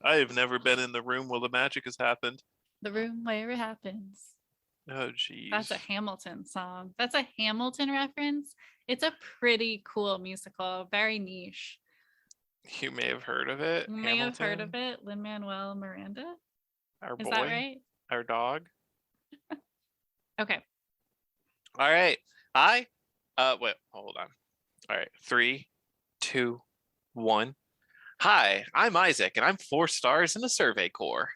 I have never been in the room where the magic has happened. The room where it happens. Oh, That's jeez. a Hamilton song. That's a Hamilton reference. It's a pretty cool musical, very niche. You may have heard of it, You may have heard of Hamilton, it. Lin-Manuel Miranda. our Is that boy, right? our dog. Okay. All right. Hi. Wait, hold on. All right. 3, 2, 1. Hi, I'm Isaac, and I'm 4 stars in the Survey Corps.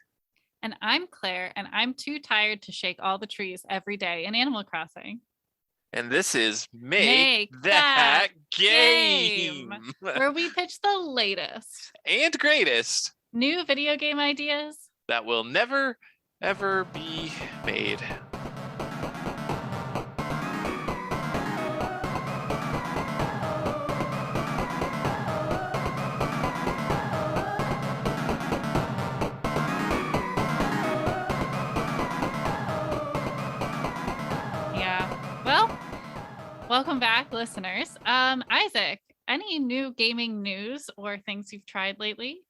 And I'm Claire, and I'm too tired to shake all the trees every day in Animal Crossing. And this is Make that game, Game where we pitch the latest and greatest new video game ideas. that will never, ever be made. Yeah. Well, welcome back, listeners. Isaac, any new gaming news or things you've tried lately?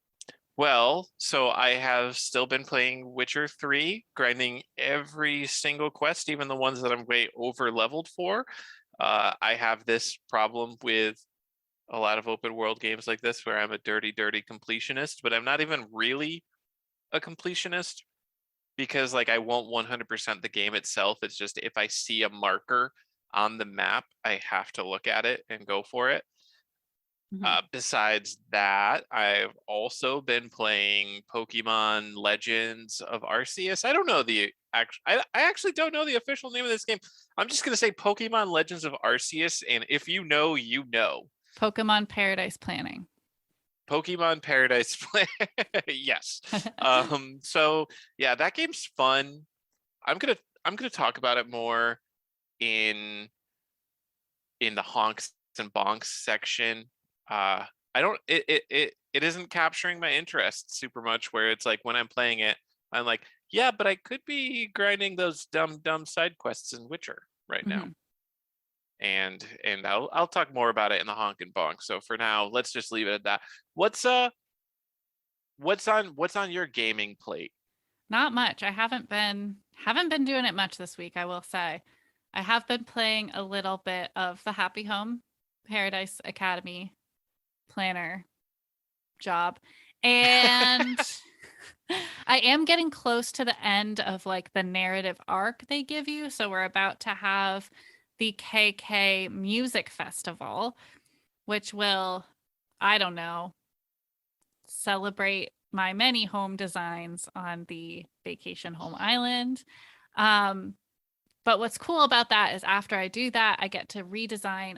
Well, so I have still been playing Witcher 3, grinding every single quest, even the ones that I'm way over leveled for. I have this problem with a lot of open world games like this where I'm a dirty completionist, but I'm not even really a completionist because like I won't 100% the game itself. It's just if I see a marker on the map, I have to look at it and go for it. Besides that, I've also been playing Pokemon Legends of Arceus. I don't know I actually don't know the official name of this game. I'm just gonna say Pokemon Legends of Arceus, and if you know, you know. Pokemon Paradise Planning. Pokemon Paradise Plan. Yes. So yeah, that game's fun. I'm gonna talk about it more in the honks and bonks section. I don't it isn't capturing my interest super much where it's like when I'm playing it, I'm like, yeah, but I could be grinding those dumb side quests in Witcher right now. And I'll talk more about it in the honk and bonk. So for now, let's just leave it at that. What's on your gaming plate? Not much. I haven't been doing it much this week, I will say. I have been playing a little bit of the Happy Home Paradise Academy planner job. And I am getting close to the end of like the narrative arc they give you. So we're about to have the KK Music Festival, which will, I don't know, celebrate my many home designs on the vacation home island. But what's cool about that is after I do that, I get to redesign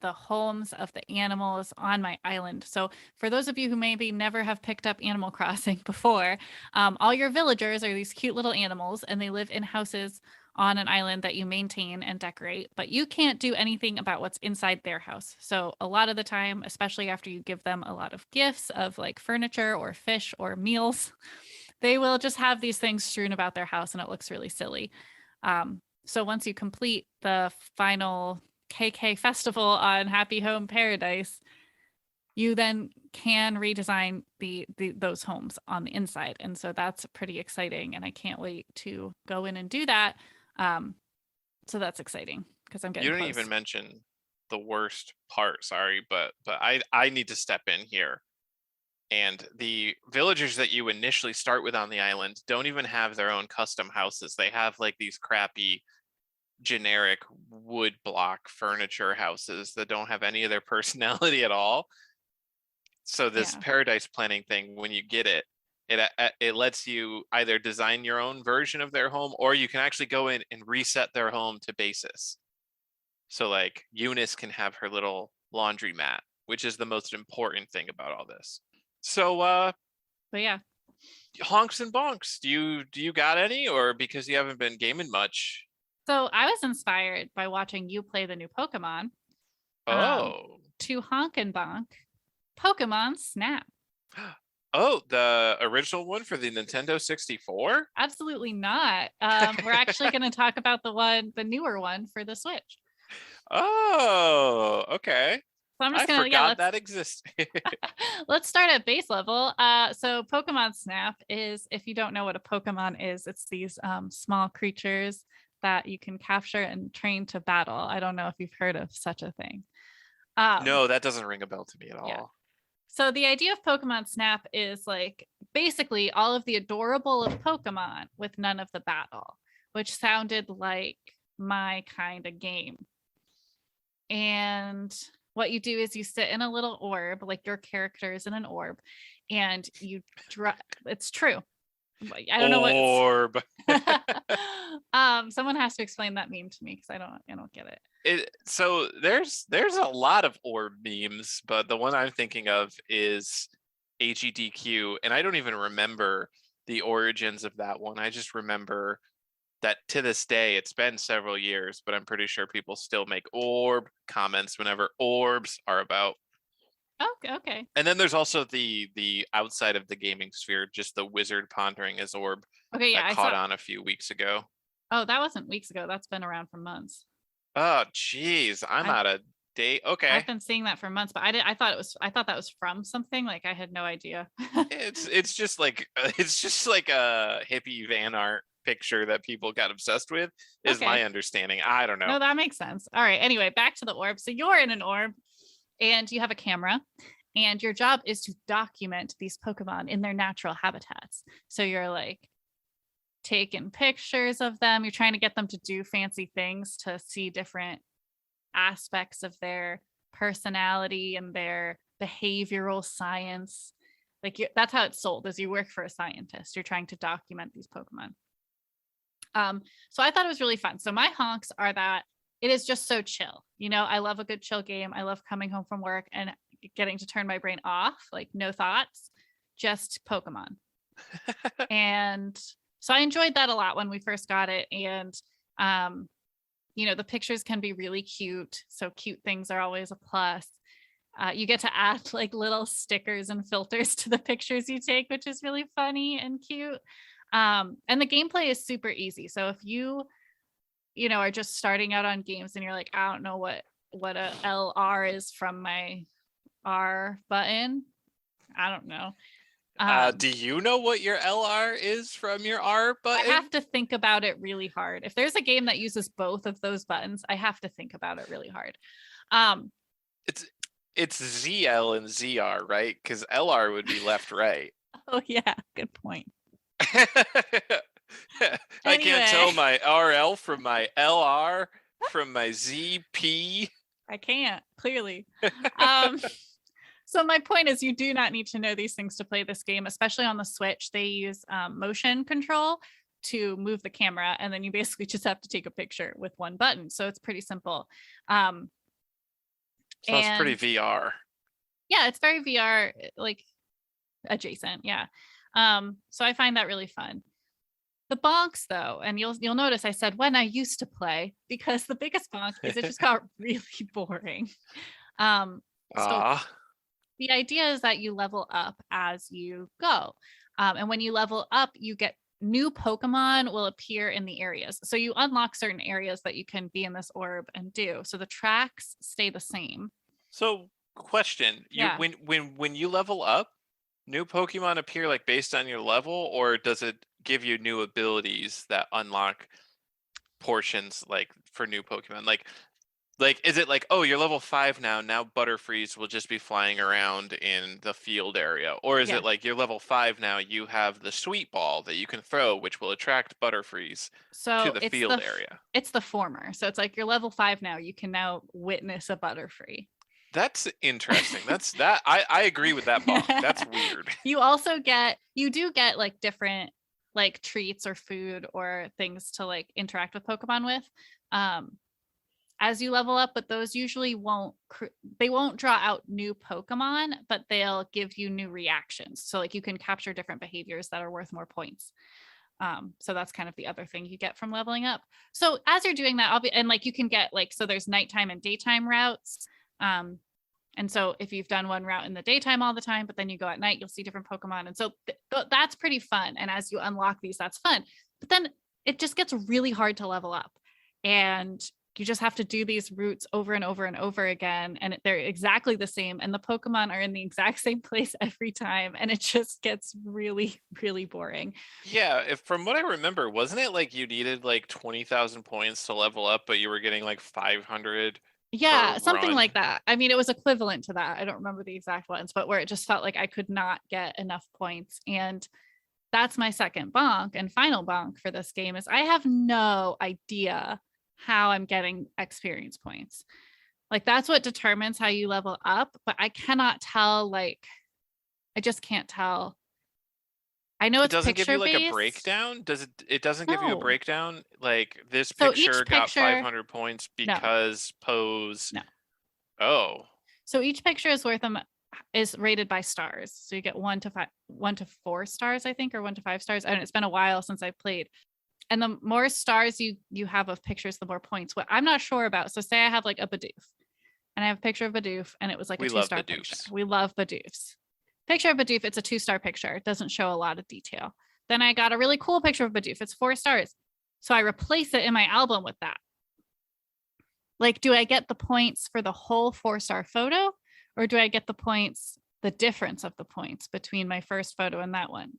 the homes of the animals on my island. So for those of you who maybe never have picked up Animal Crossing before, all your villagers are these cute little animals and they live in houses on an island that you maintain and decorate, but you can't do anything about what's inside their house. So a lot of the time, especially after you give them a lot of gifts of like furniture or fish or meals, they will just have these things strewn about their house and it looks really silly. So once you complete the final KK festival on Happy Home Paradise, you then can redesign those homes on the inside. And so that's pretty exciting. And I can't wait to go in and do that. So that's exciting because I'm getting You didn't close. even mention the worst part, sorry, but I need to step in here. And the villagers that you initially start with on the island don't even have their own custom houses. They have like these crappy generic wood block furniture houses that don't have any of their personality at all. So this paradise planning thing, when you get it, it lets you either design your own version of their home, or you can actually go in and reset their home to basis. So like Eunice can have her little laundry mat, which is the most important thing about all this. So but yeah, honks and bonks, do you got any, or because you haven't been gaming much? So I was inspired by watching you play the new Pokemon. To honk and bonk Pokemon Snap. Oh, the original one for the Nintendo 64? Absolutely not. We're actually going to talk about the newer one for the Switch. Oh, okay. So I'm just I gonna, forgot that exists. let's start at base level. So Pokemon Snap is, if you don't know what a Pokemon is, it's these small creatures that you can capture and train to battle. I don't know if you've heard of such a thing. No, that doesn't ring a bell to me at Yeah. all. So the idea of Pokemon Snap is like basically all of the adorable of Pokemon with none of the battle, which sounded like my kind of game. And what you do is you sit in a little orb, like your character is in an orb, and you it's true. I don't know what Orb. someone has to explain that meme to me because I don't get it. So there's a lot of orb memes, but the one I'm thinking of is AGDQ, and I don't even remember the origins of that one. I just remember that to this day, it's been several years, but I'm pretty sure people still make orb comments whenever orbs are about. Okay. And then there's also the outside of the gaming sphere, just the wizard pondering his orb Okay, yeah, that I caught saw. on a few weeks ago. Oh, that wasn't weeks ago. That's been around for months. Oh, geez, I'm I've out of date. Okay, I've been seeing that for months, but I thought that was from something. Like I had no idea. it's just like it's just like a hippie van art picture that people got obsessed with, is Okay. my understanding. I don't know. No, that makes sense. All right. Anyway, back to the orb. So you're in an orb and you have a camera, and your job is to document these Pokemon in their natural habitats. So you're like taking pictures of them. You're trying to get them to do fancy things to see different aspects of their personality and their behavioral science. Like that's how it's sold, as you work for a scientist. You're trying to document these Pokemon. So I thought it was really fun. So my honks are that it is just so chill. You know, I love a good chill game. I love coming home from work and getting to turn my brain off, like no thoughts, just Pokemon. And so I enjoyed that a lot when we first got it. And the pictures can be really cute. So cute things are always a plus. You get to add like little stickers and filters to the pictures you take, which is really funny and cute. And the gameplay is super easy. So if you are just starting out on games and you're like, I don't know what a LR is from my R button. I don't know. Do you know what your LR is from your R button? I have to think about it really hard. If there's a game that uses both of those buttons, I have to think about it really hard. It's ZL and ZR, right? Because LR would be left, right. Oh yeah, good point. I can't tell my RL from my LR from my ZP. I can't, clearly. So my point is, you do not need to know these things to play this game, especially on the Switch. They use motion control to move the camera, and then you basically just have to take a picture with one button. So it's pretty simple. So it's pretty VR. Yeah, it's very VR, like adjacent. Yeah. So I find that really fun. The bonks, though, and you'll notice I said when I used to play, because the biggest bonk is it just got really boring. So the idea is that you level up as you go. And when you level up, you get new Pokemon will appear in the areas. So you unlock certain areas that you can be in this orb and do. So the tracks stay the same. So question, Yeah. When you level up, new Pokemon appear like based on your level, or does it give you new abilities that unlock portions like for new Pokemon? Like, is it like, oh, you're level 5 now Butterfrees will just be flying around in the field area? Or is it like you're level 5 now, you have the Sweet Ball that you can throw, which will attract Butterfrees to the field area? It's the former. So it's like you're level 5 now, you can now witness a Butterfree. That's interesting. I agree with that bonk. That's weird. You do get like different like treats or food or things to like interact with Pokemon with. As you level up, but those usually won't draw out new Pokemon, but they'll give you new reactions. So like you can capture different behaviors that are worth more points. So that's kind of the other thing you get from leveling up. So as you're doing that, and like you can get like, so there's nighttime and daytime routes. And so if you've done one route in the daytime all the time, but then you go at night, you'll see different Pokemon. And so that's pretty fun. And as you unlock these, that's fun. But then it just gets really hard to level up. And you just have to do these routes over and over and over again, and they're exactly the same, and the Pokemon are in the exact same place every time, and it just gets really, really boring. Yeah, if from what I remember, wasn't it like you needed like 20,000 points to level up, but you were getting like 500 per Yeah, something run? like that. I mean, it was equivalent to that. I don't remember the exact ones, but where it just felt like I could not get enough points. And that's my second bonk and final bonk for this game is I have no idea how I'm getting experience points. Like that's what determines how you level up, but I cannot tell, like I just can't tell. I know It it's doesn't give you picture like a based. breakdown? Does it? It doesn't give you a No. breakdown? Like this So each picture got picture, 500 points no, because pose. no. Oh, So each picture is worth them is rated by stars. So you get 1 to 5, 1 to 4 stars, I think, or 1 to 5 stars. And it's been a while since I played. And the more stars you have of pictures, the more points. What I'm not sure about. So say I have like a Bidoof, and I have a picture of Bidoof, and it was like a we love 2 star picture. Bidoofs. We love Bidoofs. Picture of Bidoof, it's a 2 star picture. It doesn't show a lot of detail. Then I got a really cool picture of Bidoof. It's 4 stars. So I replace it in my album with that. Like, do I get the points for the whole 4 star photo, or do I get the points, the difference of the points between my first photo and that one?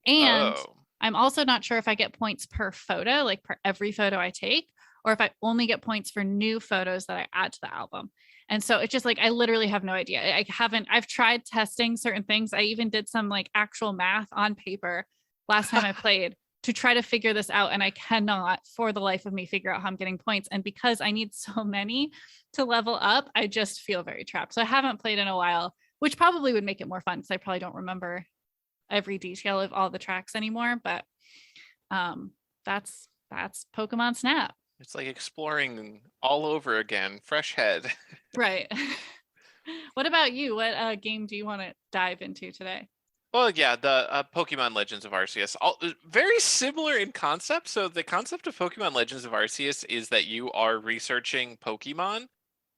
And Oh, I'm also not sure if I get points per photo, like per every photo I take, or if I only get points for new photos that I add to the album. And so it's just like, I literally have no idea. I've tried testing certain things. I even did some like actual math on paper last time I played to try to figure this out. And I cannot for the life of me figure out how I'm getting points. And because I need so many to level up, I just feel very trapped. So I haven't played in a while, which probably would make it more fun because I probably don't remember every detail of all the tracks anymore. But that's Pokemon Snap. it's like exploring all over again, fresh head. Right. What about you? What game do you want to dive into today? Well, yeah, the Pokemon Legends of Arceus, very similar in concept. So the concept of Pokemon Legends of Arceus is that you are researching Pokemon,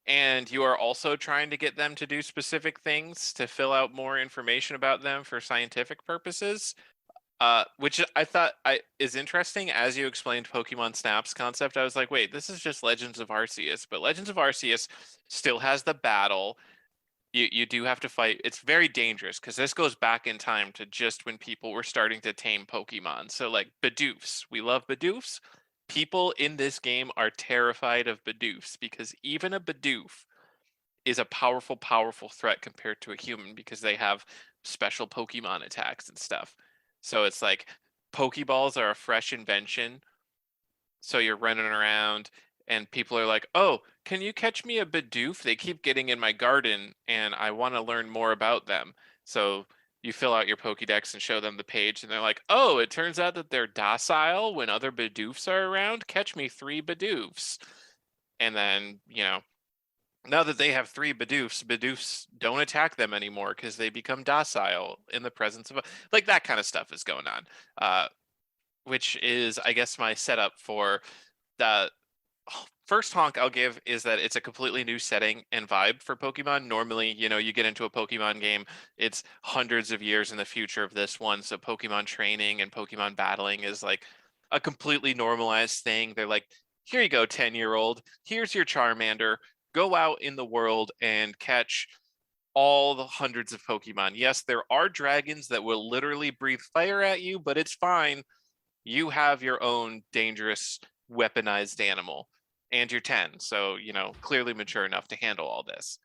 and you are also trying to get them to do specific things to fill out more information about them for scientific purposes. Which I thought is interesting. As you explained Pokemon Snap's concept, I was like, wait, this is just Legends of Arceus, but Legends of Arceus still has the battle. You do have to fight. It's very dangerous because this goes back in time to just when people were starting to tame Pokemon. So like Bidoofs, we love Bidoofs. People in this game are terrified of Bidoofs because even a Bidoof is a powerful, powerful threat compared to a human because they have special Pokemon attacks and stuff. So it's like Pokeballs are a fresh invention. So you're running around and people are like, oh, can you catch me a Bidoof? They keep getting in my garden and I want to learn more about them. So you fill out your Pokédex and show them the page and they're like, oh, it turns out that they're docile when other Bidoofs are around. Catch me 3 Bidoofs. And then, now that they have 3 Bidoofs, Bidoofs don't attack them anymore because they become docile in the presence of like that kind of stuff is going on. Which is, I guess, my setup for the first honk I'll give is that it's a completely new setting and vibe for Pokemon. Normally, you get into a Pokemon game, it's hundreds of years in the future of this one. So Pokemon training and Pokemon battling is like a completely normalized thing. They're like, here you go, 10-year-old. Here's your Charmander. Go out in the world and catch all the hundreds of Pokemon. Yes, there are dragons that will literally breathe fire at you, but it's fine. You have your own dangerous weaponized animal and you're 10, so clearly mature enough to handle all this.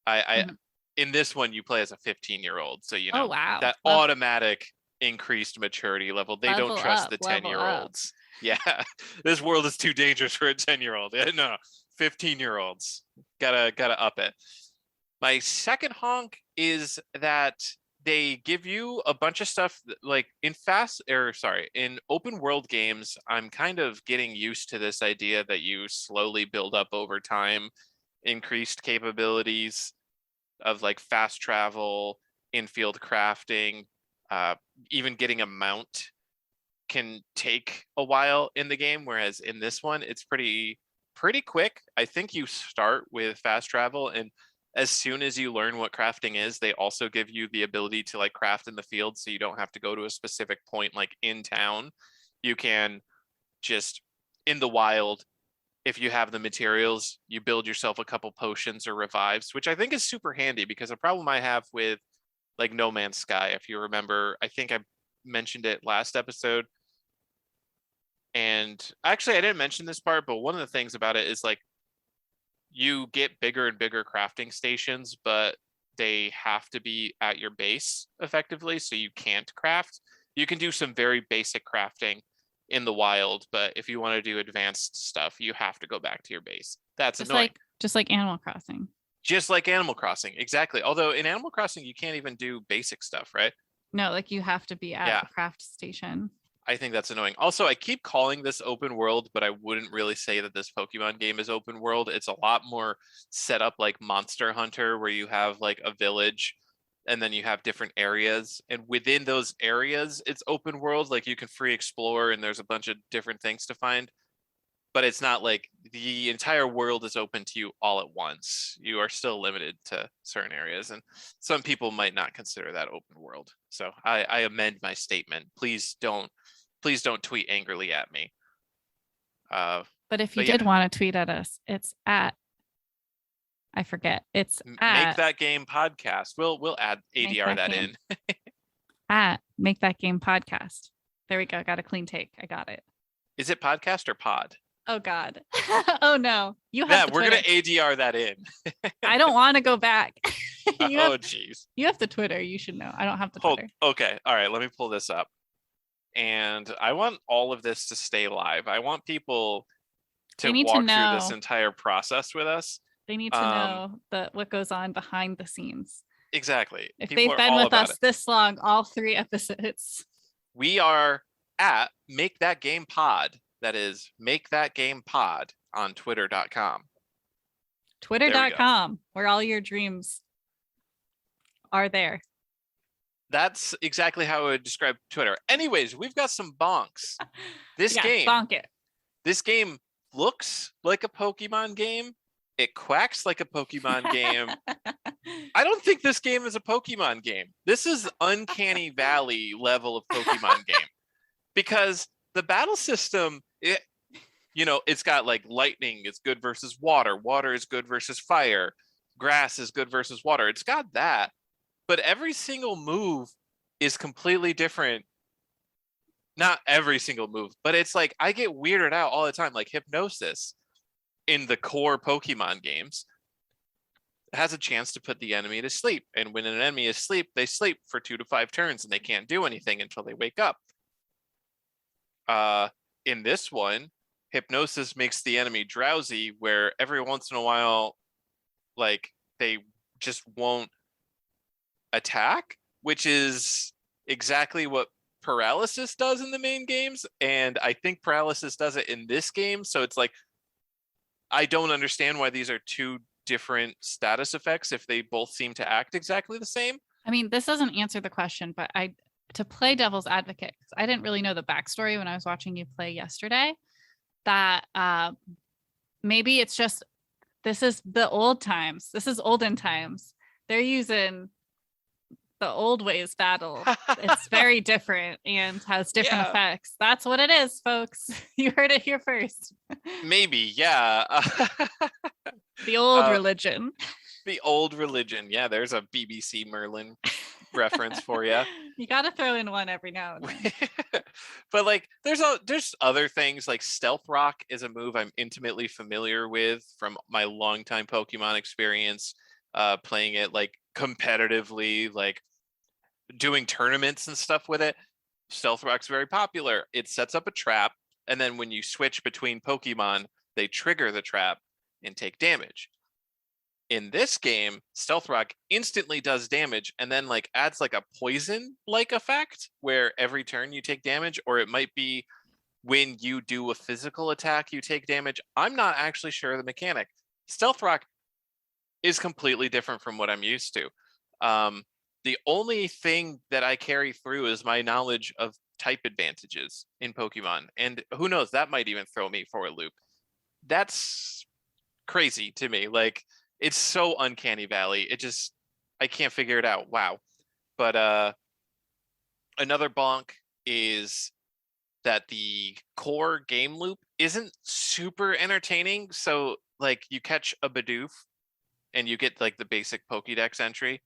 I Mhm. In this one you play as a 15-year-old, so Oh wow. that automatic increased maturity level. They don't Level trust up, the level up. 10-year-olds. Yeah, this world is too dangerous for a 10-year-old. No, 15-year-olds gotta up it. My second honk is that they give you a bunch of stuff like in open world games. I'm kind of getting used to this idea that you slowly build up over time increased capabilities of like fast travel, infield crafting, uh, even getting a mount can take a while in the game, whereas in this one it's pretty quick. I think you start with fast travel, and as soon as you learn what crafting is, they also give you the ability to like craft in the field, so you don't have to go to a specific point like in town. You can just in the wild if you have the materials, you build yourself a couple potions or revives, which I think is super handy, because a problem I have with like No Man's Sky, if you remember, I think I mentioned it last episode. And actually, I didn't mention this part, but one of the things about it is like you get bigger and bigger crafting stations, but they have to be at your base effectively, so you can't craft. You can do some very basic crafting in the wild, but if you want to do advanced stuff, you have to go back to your base. That's annoying. Just like Animal Crossing. Just like Animal Crossing, exactly. Although in Animal Crossing, you can't even do basic stuff, right? No, like you have to be at the craft station. I think that's annoying. Also, I keep calling this open world, but I wouldn't really say that this Pokemon game is open world. It's a lot more set up like Monster Hunter, where you have like a village and then you have different areas. And within those areas, it's open world. Like you can free explore and there's a bunch of different things to find. But it's not like the entire world is open to you all at once. You are still limited to certain areas. And some people might not consider that open world. So I amend my statement. Please don't tweet angrily at me. But if you did want to tweet at us, it's at, I forget. It's at Make That Game Podcast. We'll add ADR that in. At Make That Game Podcast. There we go. Got a clean take. I got it. Is it podcast or pod? Oh God. Oh no. You have we're gonna ADR that in. I don't want to go back. Oh jeez. You have the Twitter. You should know. I don't have the Twitter. Okay. All right. Let me pull this up. And I want all of this to stay live. I want people to walk through this entire process with us. They need to know what goes on behind the scenes. Exactly. If they've been with us this long, all 3 episodes. We are at Make That Game Pod. That is Make That Game Pod on twitter.com. Twitter.com, where all your dreams are there. That's exactly how I would describe Twitter. Anyways, we've got some bonks. Bonk it. This game looks like a Pokemon game. It quacks like a Pokemon game. I don't think this game is a Pokemon game. This is Uncanny Valley level of Pokemon game. Because the battle system, it's got like lightning is good versus water. Water is good versus fire. Grass is good versus water. It's got that. But every single move is completely different. Not every single move, but it's like I get weirded out all the time. Like Hypnosis in the core Pokemon games has a chance to put the enemy to sleep. And when an enemy is asleep, they sleep for 2 to 5 turns and they can't do anything until they wake up. In this one, Hypnosis makes the enemy drowsy, where every once in a while, like they just won't attack, which is exactly what Paralysis does in the main games. And I think Paralysis does it in this game. So it's like, I don't understand why these are 2 different status effects if they both seem to act exactly the same. I mean, this doesn't answer the question, but to play devil's advocate, because I didn't really know the backstory when I was watching you play yesterday, that maybe it's just, this is the old times. This is olden times. They're using the old ways battle. It's very different and has different effects. That's what it is, folks. You heard it here first. Maybe, yeah. The old religion. The old religion. Yeah, there's a BBC Merlin reference for you. You got to throw in one every now and then. But like there's other things. Like Stealth Rock is a move I'm intimately familiar with from my longtime Pokemon experience, playing it like competitively, like doing tournaments and stuff with it. Stealth Rock's very popular. It sets up a trap, and then when you switch between Pokemon, they trigger the trap and take damage. In this game, Stealth Rock instantly does damage and then like adds like a poison like effect where every turn you take damage, or it might be when you do a physical attack you take damage. I'm not actually sure of the mechanic. Stealth Rock is completely different from what I'm used to. The only thing that I carry through is my knowledge of type advantages in Pokemon, and who knows, that might even throw me for a loop. That's crazy to me. Like, it's so Uncanny Valley. I can't figure it out. Wow. But another bonk is that the core game loop isn't super entertaining. So like you catch a Bidoof and you get like the basic Pokédex entry,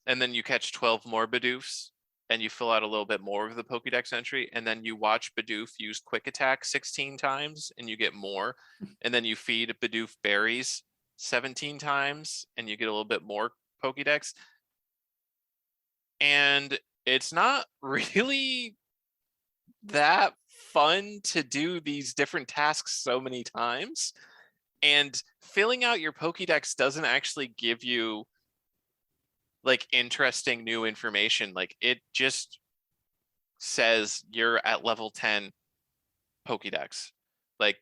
and then you catch 12 more Bidoofs and you fill out a little bit more of the Pokédex entry, and then you watch Bidoof use Quick Attack 16 times and you get more, and then you feed Bidoof berries 17 times and you get a little bit more Pokédex. And it's not really that fun to do these different tasks so many times. And filling out your Pokédex doesn't actually give you like interesting new information. Like it just says you're at level 10 Pokédex. Like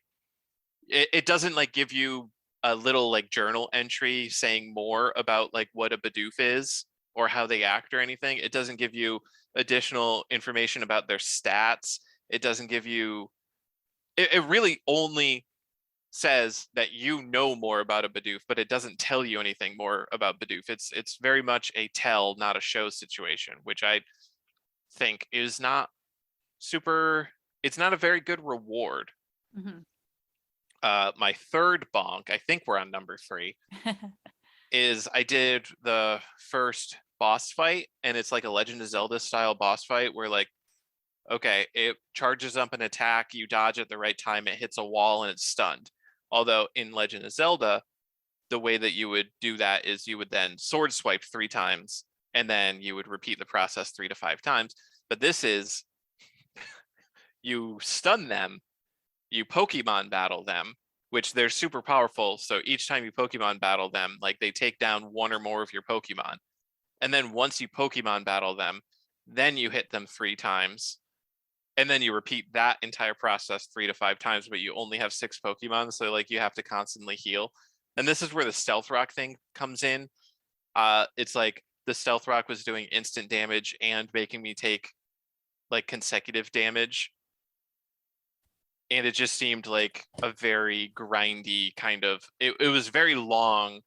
it doesn't like give you a little like journal entry saying more about like what a Bidoof is or how they act or anything. It doesn't give you additional information about their stats. It doesn't give you it really only says that you know more about a Bidoof, but it doesn't tell you anything more about Bidoof. It's very much a tell, not a show situation, which I think is not super. It's not a very good reward. Mm-hmm. My third bonk, I think we're on number 3, is I did the first boss fight, and it's like a Legend of Zelda style boss fight where like, okay, it charges up an attack, you dodge at the right time, it hits a wall and it's stunned. Although in Legend of Zelda, the way that you would do that is you would then sword swipe 3 times and then you would repeat the process 3 to 5 times. But this is you stun them, you Pokemon battle them, which they're super powerful. So each time you Pokemon battle them, like they take down 1 or more of your Pokemon. And then once you Pokemon battle them, then you hit them 3 times. And then you repeat that entire process 3 to 5 times, but you only have 6 Pokemon. So like you have to constantly heal. And this is where the Stealth Rock thing comes in. It's like the Stealth Rock was doing instant damage and making me take like consecutive damage. And it just seemed like a very grindy kind of, it was very long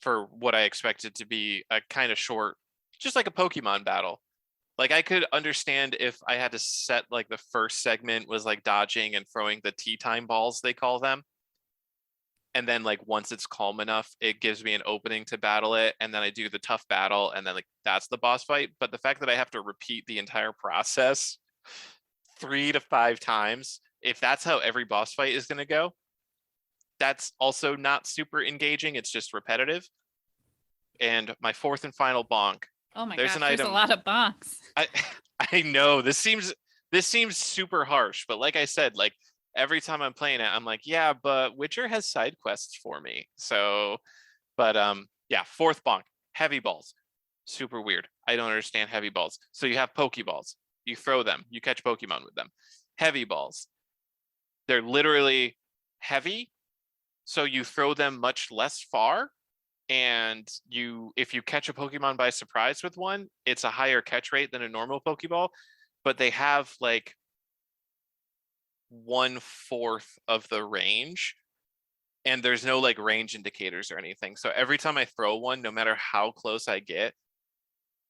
for what I expected to be a kind of short, just like a Pokemon battle. Like I could understand if I had to set like the first segment was like dodging and throwing the tea time balls, they call them. And then like once it's calm enough, it gives me an opening to battle it. And then I do the tough battle and then like that's the boss fight. But the fact that I have to repeat the entire process 3 to 5 times, if that's how every boss fight is going to go, that's also not super engaging. It's just repetitive. And my fourth and final bonk. Oh my There's gosh, an there's item. a lot of bonks. I know this seems super harsh, but like I said, like every time I'm playing it, I'm like, yeah, but Witcher has side quests for me. So, but yeah, fourth bonk, heavy balls. Super weird. I don't understand heavy balls. So you have Pokeballs. You throw them, you catch Pokemon with them. Heavy balls. They're literally heavy, so you throw them much less far. And if you catch a Pokemon by surprise with one, it's a higher catch rate than a normal Pokeball, but they have like 1/4 of the range, and there's no like range indicators or anything. So every time I throw one, no matter how close I get,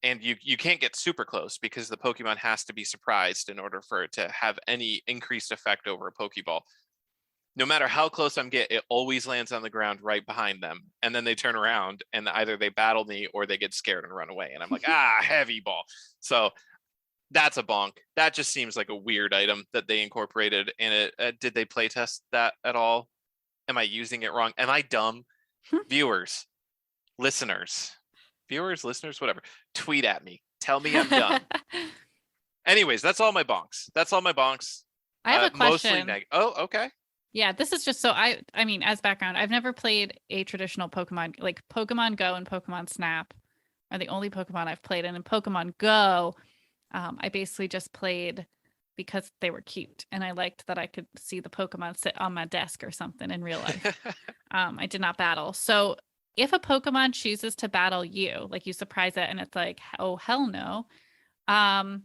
and you can't get super close because the Pokemon has to be surprised in order for it to have any increased effect over a Pokeball. No matter how close I'm it always lands on the ground right behind them. And then they turn around and either they battle me or they get scared and run away. And I'm like, heavy ball. So that's a bonk. That just seems like a weird item that they incorporated in it. Did they play test that at all? Am I using it wrong? Am I dumb? Viewers, listeners, whatever. Tweet at me. Tell me I'm dumb. Anyways, that's all my bonks. I have a Mostly question. Oh, okay. Yeah, this is just so I mean, as background, I've never played a traditional Pokemon, like Pokemon Go and Pokemon Snap are the only Pokemon I've played. And in Pokemon Go, I basically just played because they were cute and I liked that I could see the Pokemon sit on my desk or something in real life. I did not battle. So if a Pokemon chooses to battle you, like you surprise it and it's like, oh, hell no. And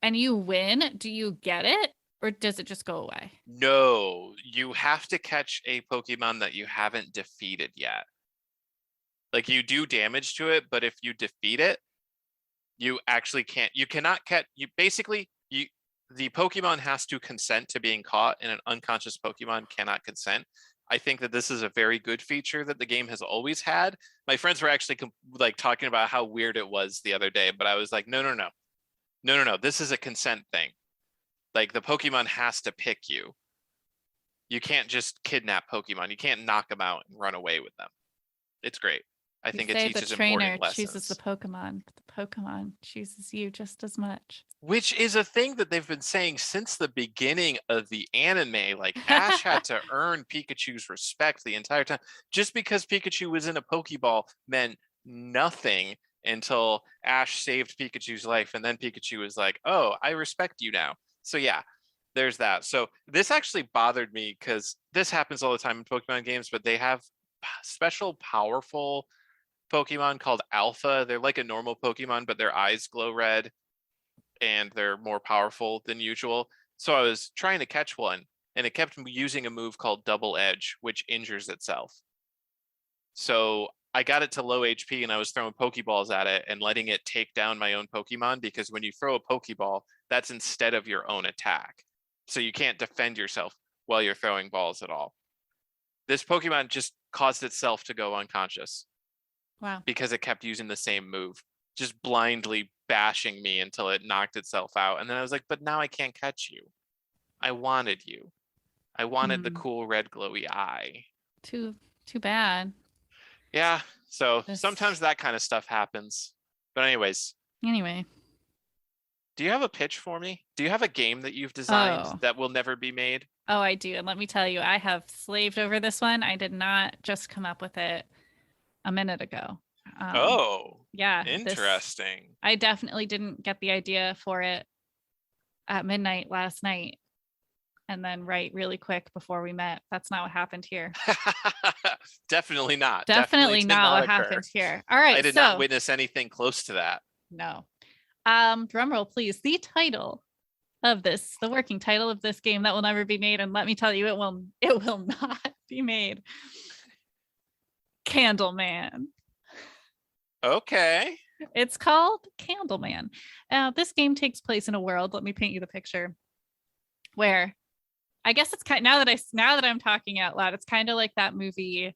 you win, do you get it? Or does it just go away? No, you have to catch a Pokemon that you haven't defeated yet. Like you do damage to it, but if you defeat it, you actually can't. You cannot catch. You basically the Pokemon has to consent to being caught, and an unconscious Pokemon cannot consent. I think that this is a very good feature that the game has always had. My friends were actually like talking about how weird it was the other day, but I was like, no. This is a consent thing. Like the Pokemon has to pick you. You can't just kidnap Pokemon. You can't knock them out and run away with them. It's great. I You think it say teaches the trainer important lessons. chooses the Pokemon, but the Pokemon chooses you just as much. Which is a thing that they've been saying since the beginning of the anime. Like Ash had to earn Pikachu's respect the entire time. Just because Pikachu was in a Pokeball meant nothing until Ash saved Pikachu's life. And then Pikachu was like, oh, I respect you now. So yeah, there's that. So this actually bothered me because this happens all the time in Pokemon games, but they have special powerful Pokemon called Alpha. They're like a normal Pokemon, but their eyes glow red and they're more powerful than usual. So I was trying to catch one and it kept using a move called Double Edge, which injures itself. So I got it to low HP and I was throwing Pokeballs at it and letting it take down my own Pokemon, because when you throw a Pokeball, that's instead of your own attack. So you can't defend yourself while you're throwing balls at all. This Pokemon just caused itself to go unconscious. Wow. Because it kept using the same move, just blindly bashing me until it knocked itself out. And then I was like, but now I can't catch you. I wanted you. I wanted the cool red glowy eye. Too bad. Yeah. So sometimes that kind of stuff happens. But anyways. Anyway. Do you have a pitch for me? Do you have a game that you've designed that will never be made? Oh, I do. And let me tell you, I have slaved over this one. I did not just come up with it a minute ago. Yeah. Interesting. I definitely didn't get the idea for it at midnight last night and then write really quick before we met. That's not what happened here. Definitely not. Definitely not what happened here. All right. I did not witness anything close to that. No. Drum roll, please. The title of this, the working title of this game that will never be made, and let me tell you, it will not be made. Candleman. Okay. It's called Candleman. This game takes place in a world, let me paint you the picture, where I guess it's kind now that I'm talking out loud, it's kind of like that movie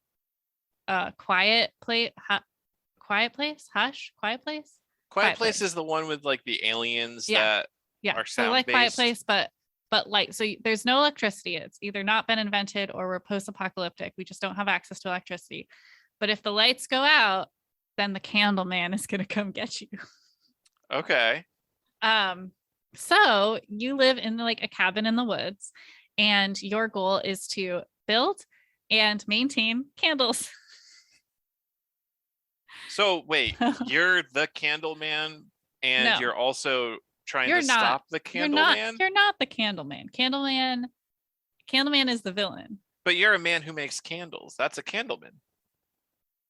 Quiet Place. Quiet Place is the one with like the aliens that are sound-based. So like Quiet Place, but like, so there's no electricity. It's either not been invented or we're post-apocalyptic. We just don't have access to electricity. But if the lights go out, then the Candleman is going to come get you. Okay. So you live in like a cabin in the woods, and your goal is to build and maintain candles. So wait, you're the Candleman, and you're also trying to stop the Candleman? You're not the Candleman. Candleman is the villain. But you're a man who makes candles. That's a Candleman.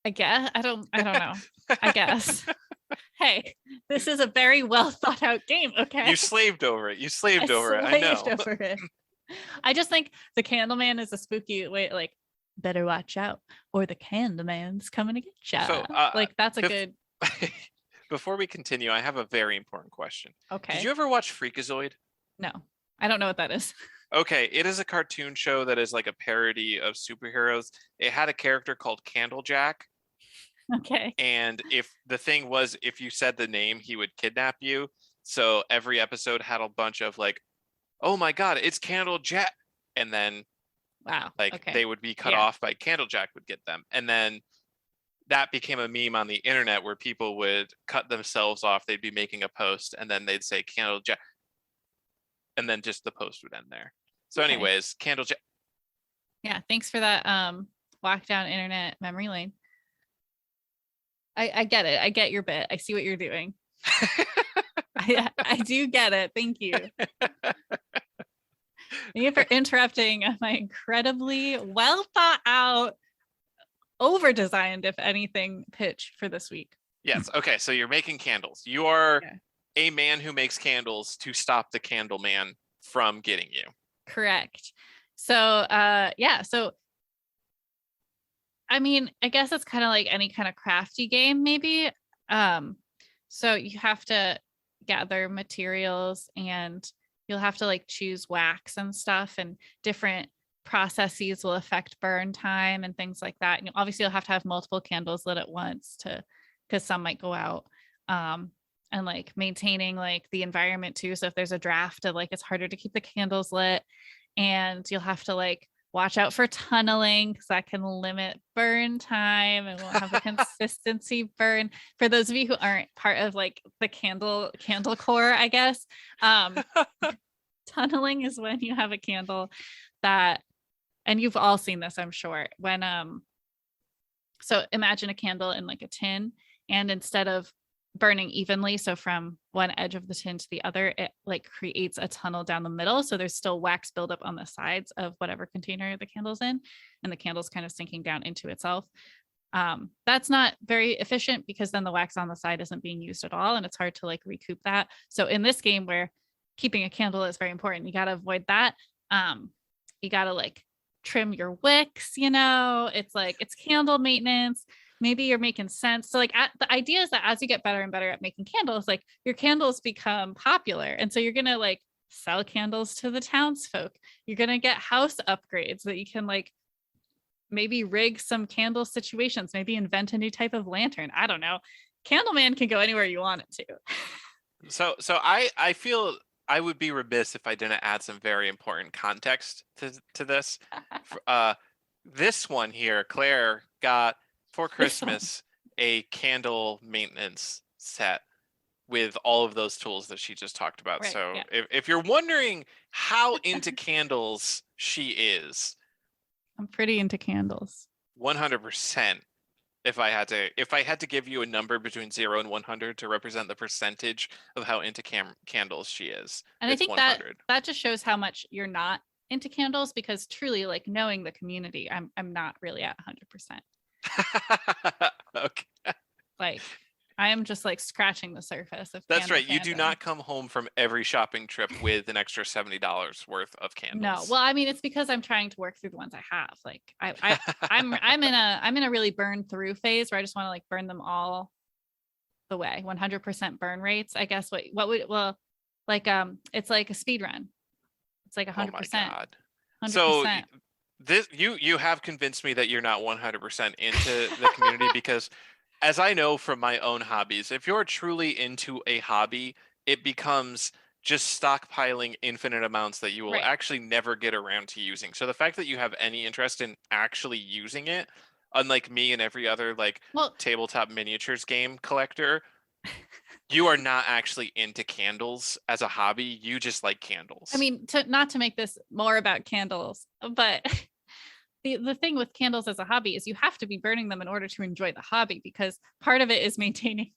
I guess. I don't know. I guess. Hey, this is a very well thought out game, okay? You slaved over it. I know. Over it. I just think the Candleman is a spooky way, like, better watch out or the Candleman's coming to get you. So, like, that's a good. Before we continue, I have a very important question. Okay. Did you ever watch Freakazoid? No, I don't know what that is. Okay, it is a cartoon show that is like a parody of superheroes. It had a character called Candlejack. Okay. And if you said the name, he would kidnap you. So every episode had a bunch of like, oh my God, it's Candlejack. And then they would be cut off by Candlejack would get them. And then that became a meme on the internet where people would cut themselves off. They'd be making a post and then they'd say Candlejack. And then just the post would end there. So anyways, Candlejack. Yeah, thanks for that walk down internet memory lane. I get it. I get your bit. I see what you're doing. I do get it. Thank you. Thank you for interrupting my incredibly well thought out, over designed, if anything, pitch for this week. Yes. Okay. So you're making candles. You are a man who makes candles to stop the Candleman from getting you. Correct. So so I mean, I guess it's kind of like any kind of crafty game, maybe. So you have to gather materials and you'll have to like choose wax and stuff, and different processes will affect burn time and things like that. And obviously you'll have to have multiple candles lit at once to, because some might go out. And like maintaining like the environment too. So if there's a draft of like, it's harder to keep the candles lit, and you'll have to like watch out for tunneling because that can limit burn time and won't have a consistency burn. For those of you who aren't part of like the candle core, I guess, tunneling is when you have a candle that, and you've all seen this, I'm sure, when so imagine a candle in like a tin, and instead of burning evenly, so from one edge of the tin to the other, it like creates a tunnel down the middle, so there's still wax buildup on the sides of whatever container the candle's in, and the candle's kind of sinking down into itself. That's not very efficient because then the wax on the side isn't being used at all, and it's hard to like recoup that. So in this game where keeping a candle is very important, you got to avoid that. You got to like trim your wicks, it's like it's candle maintenance. Maybe you're making sense. So like the idea is that as you get better and better at making candles, like your candles become popular. And so you're going to like sell candles to the townsfolk. You're going to get house upgrades that you can like maybe rig some candle situations, maybe invent a new type of lantern. I don't know. Candleman can go anywhere you want it to. So I feel I would be remiss if I didn't add some very important context to this. This one here, Claire got for Christmas a candle maintenance set with all of those tools that she just talked about. Right, so yeah. if you're wondering how into candles she is, I'm pretty into candles. 100%. If I had to give you a number between 0 and 100 to represent the percentage of how into candles she is, and I think 100. that just shows how much you're not into candles, because truly, like, knowing the community, I'm not really at 100%. Okay. Like, I am just like scratching the surface of That's right. You fandom. do not come home from every shopping trip with an extra $70 worth of candles. No. Well, I mean, it's because I'm trying to work through the ones I have. Like I'm in a really burn through phase where I just want to like burn them all the way. 100% burn rates. I guess it's like a speed run. It's like 100%. Oh my God. 100%. So you have convinced me that you're not 100% into the community, because as I know from my own hobbies, if you're truly into a hobby, it becomes just stockpiling infinite amounts that you will actually never get around to using. So the fact that you have any interest in actually using it, unlike me and every other tabletop miniatures game collector, you are not actually into candles as a hobby. You just like candles. I mean, not to make this more about candles, but the thing with candles as a hobby is you have to be burning them in order to enjoy the hobby, because part of it is maintaining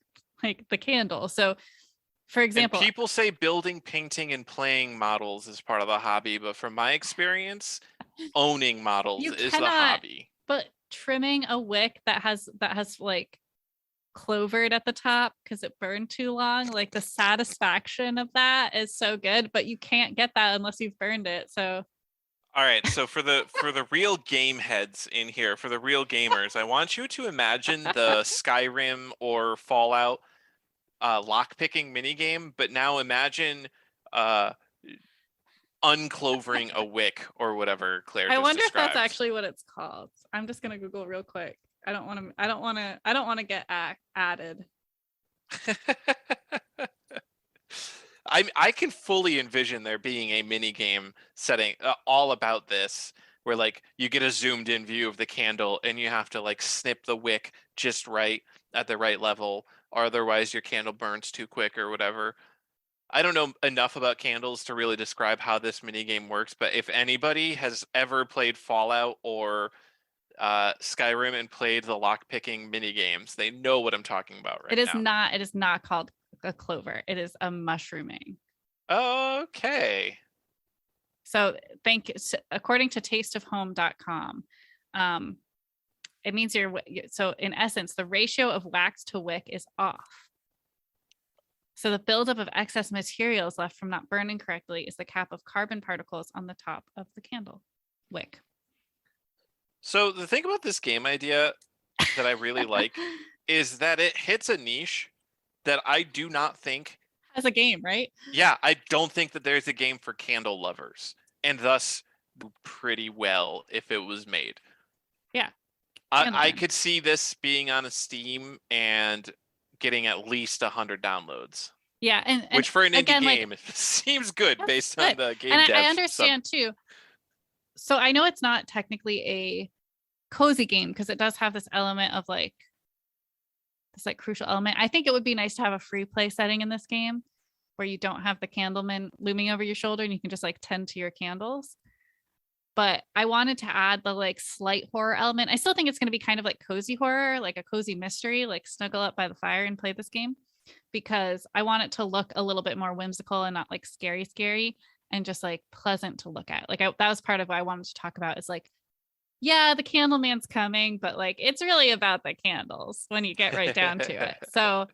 like the candle. So for example, and people say building, painting, and playing models is part of the hobby, but from my experience, owning models is the hobby. But trimming a wick that has like clovered at the top because it burned too long, like the satisfaction of that is so good, but you can't get that unless you've burned it. So all right, so for the real game heads in here, for the real gamers, I want you to imagine the Skyrim or Fallout lockpicking minigame, but now imagine unclovering a wick or whatever Claire just wonder described. if that's actually what it's called. I'm just gonna Google real quick. I don't want to get added. I can fully envision there being a mini game setting all about this, where like you get a zoomed in view of the candle and you have to like snip the wick just right at the right level, or otherwise your candle burns too quick or whatever. I don't know enough about candles to really describe how this mini game works, but if anybody has ever played Fallout or Skyrim and played the lockpicking mini games, they know what I'm talking about right now. It is not called a clover. It is a mushrooming. Okay. So according to tasteofhome.com, it means so in essence, the ratio of wax to wick is off. So the buildup of excess materials left from not burning correctly is the cap of carbon particles on the top of the candle wick. So the thing about this game idea that I really like is that it hits a niche that I do not think as a game, right? Yeah, I don't think that there's a game for candle lovers, and thus pretty well if it was made. Yeah, I Candleman. could see this being on a Steam and getting at least 100 downloads, Yeah, and which for an indie again, like game seems good that's based on good. the And game I dev sub. understand too. So I know it's not technically a cozy game because it does have this element of like this like crucial element. I think it would be nice to have a free play setting in this game where you don't have the candleman looming over your shoulder and you can just like tend to your candles. But I wanted to add the like slight horror element. I still think it's going to be kind of like cozy horror, like a cozy mystery, like snuggle up by the fire and play this game because I want it to look a little bit more whimsical and not like scary and just like pleasant to look at. That was part of what I wanted to talk about is like, yeah, the Candleman's coming, but like it's really about the candles when you get right down to it. So,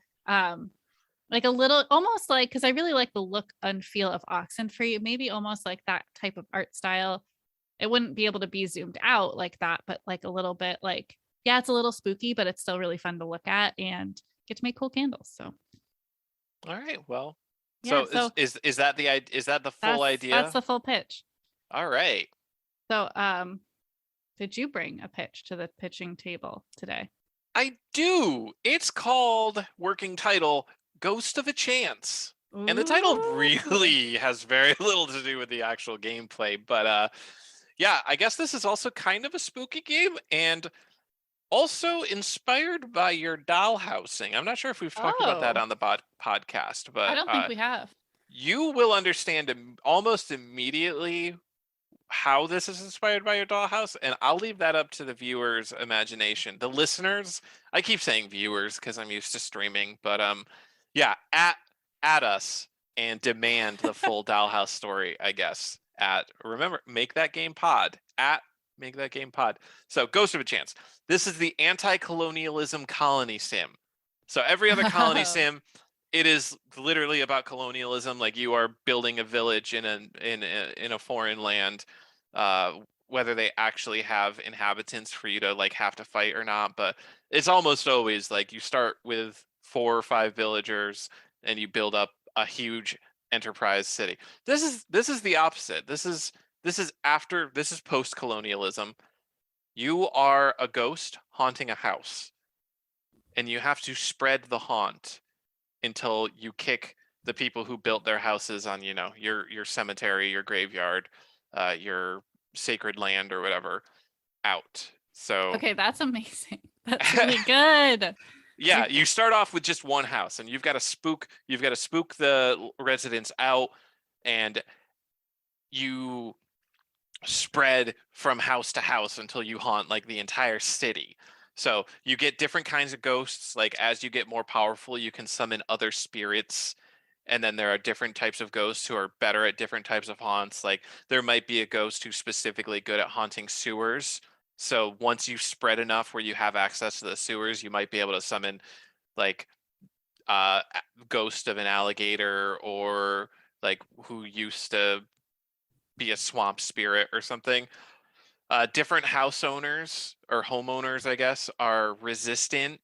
like a little almost like because I really like the look and feel of Oxenfree, maybe almost like that type of art style. It wouldn't be able to be zoomed out like that, but like a little bit like, yeah, it's a little spooky, but it's still really fun to look at and get to make cool candles. So All right, well, yeah, so so is that is that the full that's idea? the full pitch. All right. So did you bring a pitch to the pitching table today? I do. It's called working title Ghost of a Chance. And the title Ooh. really has very little to do with the actual gameplay, but yeah, I guess this is also kind of a spooky game and also inspired by your doll housing. I'm not sure if we've talked about that Oh, on the podcast, I but don't think we have. you will understand almost immediately how this is inspired by your dollhouse, and I'll leave that up to the viewers' imagination. The listeners, I keep saying viewers because I'm used to streaming, but yeah, at us and demand the full dollhouse story, I guess. At remember, make that game pod at make that game pod. So Ghost of a Chance. This is the anti-colonialism colony sim. So every other colony Oh, sim, it is literally about colonialism. Like you are building a village in a foreign land, uh, whether they actually have inhabitants for you to like have to fight or not. But it's almost always like you start with 4 or 5 villagers and you build up a huge enterprise city. This is the opposite. This is post colonialism. You are a ghost haunting a house, and you have to spread the haunt until you kick the people who built their houses on, your cemetery, your graveyard, your sacred land or whatever out. So okay, that's amazing. That's really good. yeah, you start off with just one house and you've got to spook the residents out, and you spread from house to house until you haunt like the entire city. So you get different kinds of ghosts. Like as you get more powerful, you can summon other spirits. And then there are different types of ghosts who are better at different types of haunts. Like there might be a ghost who's specifically good at haunting sewers. So once you spread enough where you have access to the sewers, you might be able to summon like ghost of an alligator, or like who used to be a swamp spirit or something. Different house owners or homeowners, I guess, are resistant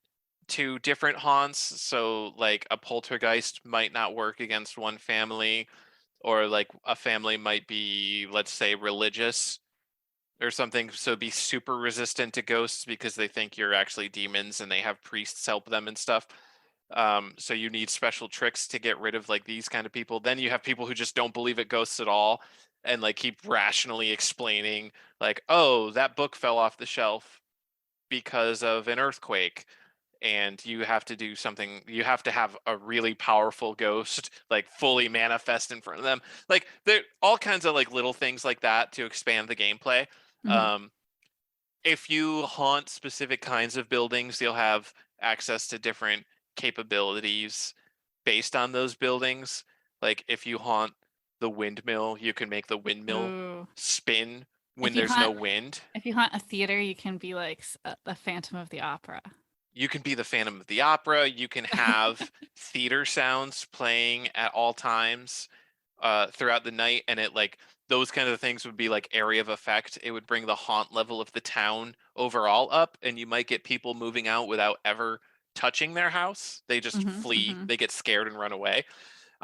to different haunts. So, like, a poltergeist might not work against one family, or like a family might be, let's say, religious or something. So, be super resistant to ghosts because they think you're actually demons and they have priests help them and stuff. So you need special tricks to get rid of like these kind of people. Then you have people who just don't believe it ghosts at all and like keep rationally explaining like, oh, that book fell off the shelf because of an earthquake. And you have to do something, you have to have a really powerful ghost like fully manifest in front of them. Like there all kinds of like little things like that to expand the gameplay. Mhm. Um, if you haunt specific kinds of buildings, you'll have access to different capabilities based on those buildings. Like if you haunt the windmill, you can make the windmill Ooh. spin when If you there's no hunt wind. if you hunt a theater, you can be like the Phantom of the Opera. You can be the Phantom of the Opera. You can have theater sounds playing at all times throughout the night, and it like those kind of things would be like area of effect. It would bring the haunt level of the town overall up, and you might get people moving out without ever touching their house. They just Mhm, flee. mhm. They get scared and run away.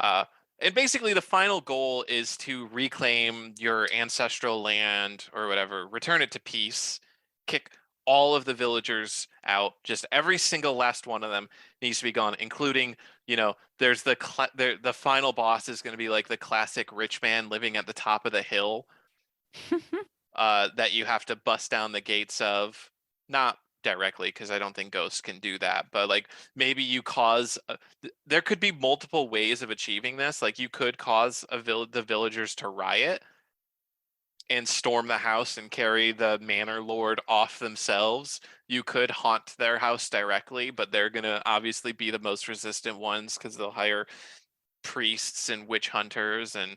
Uh, and basically, the final goal is to reclaim your ancestral land or whatever, return it to peace, kick all of the villagers out. Just every single last one of them needs to be gone, including, there's the final boss is going to be like the classic rich man living at the top of the hill that you have to bust down the gates of. Not directly, because I don't think ghosts can do that, but like maybe you cause there could be multiple ways of achieving this. Like you could cause the villagers to riot and storm the house and carry the manor lord off themselves. You could haunt their house directly, but they're gonna obviously be the most resistant ones because they'll hire priests and witch hunters and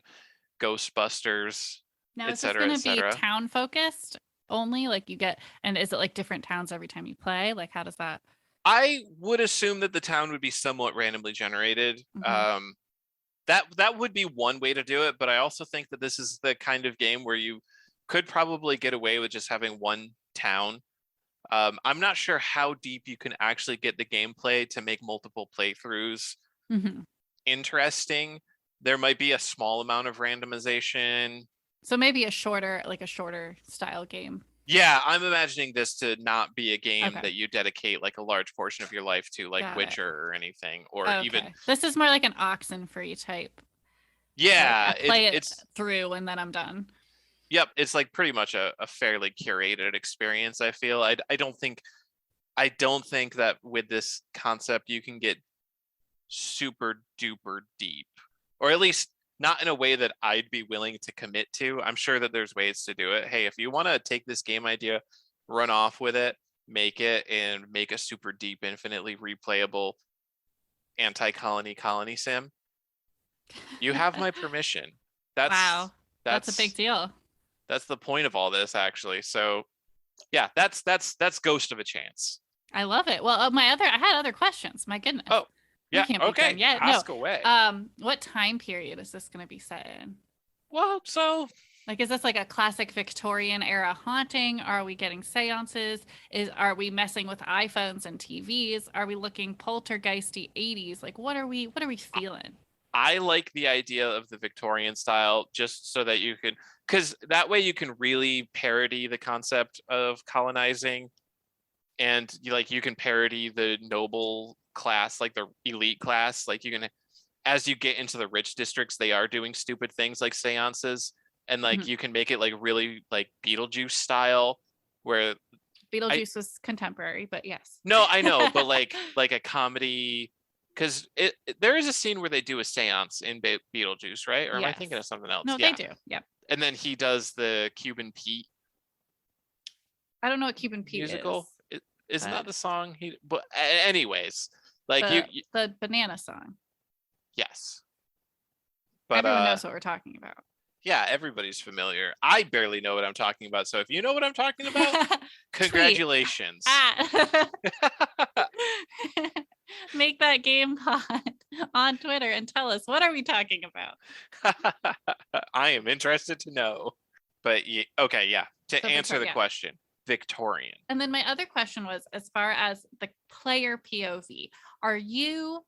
ghostbusters, Now, is this etc., going to be etc. town focused only? Like you get, and is it like different towns every time you play? Like, how does that? I would assume that the town would be somewhat randomly generated. Mhm. That would be one way to do it, but I also think that this is the kind of game where you could probably get away with just having one town. I'm not sure how deep you can actually get the gameplay to make multiple playthroughs Mhm. interesting. There might be a small amount of randomization. So maybe a shorter style game. Yeah, I'm imagining this to not be a game Okay. that you dedicate like a large portion of your life to, like Got it. Witcher or anything, or even Okay. This is more like an Oxenfree type. Like I yeah, play it it's through and then I'm done. yep, it's like pretty much a fairly curated experience. I feel I don't think that with this concept you can get super duper deep, or at least not in a way that I'd be willing to commit to. I'm sure that there's ways to do it. Hey, if you want to take this game idea, run off with it, make it, and make a super deep, infinitely replayable anti-colony sim, you have my permission. That's Wow. That's a big that's deal. that's the point of all this, actually. So yeah, that's Ghost of a Chance. I love it. Well, I had other questions. My goodness. Oh, We yeah, can't be done okay, yet. No. ask away. What time period is this going to be set in? Well, so Like, is this like a classic Victorian era haunting? Are we getting seances? Are we messing with iPhones and TVs? Are we looking poltergeisty 80s? Like, what are we feeling? I like the idea of the Victorian style just so that you can, because that way you can really parody the concept of colonizing, and you can parody the noble class, like the elite class. Like you can, as you get into the rich districts, they are doing stupid things like seances, and like Mhm. you can make it like really like Beetlejuice style, where I Beetlejuice was contemporary, but yes. no, I know, but like a comedy, because there is a scene where they do a seance in Beetlejuice, right? Or am I thinking of Yes. something else? No, they Yeah, do. Yep. and then he does the Cuban Pete I don't know what Cuban Pete musical. is, Isn't that but the song? But anyways, like the banana song. yes, but Everyone knows what we're talking about. yeah, everybody's familiar. I barely know what I'm talking about. So if you know what I'm talking about, Tweet congratulations. at Make that game pod on Twitter and tell us, what are we talking about? I am interested to know. But okay, yeah. To So answer the yeah. question, Victorian. And then my other question was, as far as the player POV, are you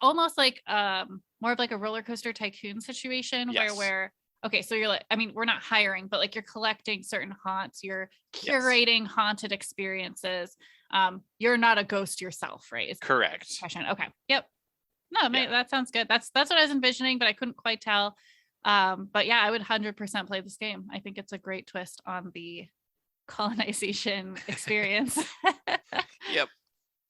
almost like more of like a roller coaster tycoon situation Yes. where okay, so you're like, I mean, we're not hiring, but like you're collecting certain haunts, you're Yes. curating haunted experiences. You're not a ghost yourself, right? Is Correct. the question. Okay. Yep. No, Yeah. that sounds good. That's what I was envisioning, but I couldn't quite tell. But yeah, I would 100% play this game. I think it's a great twist on the colonization experience. Yep.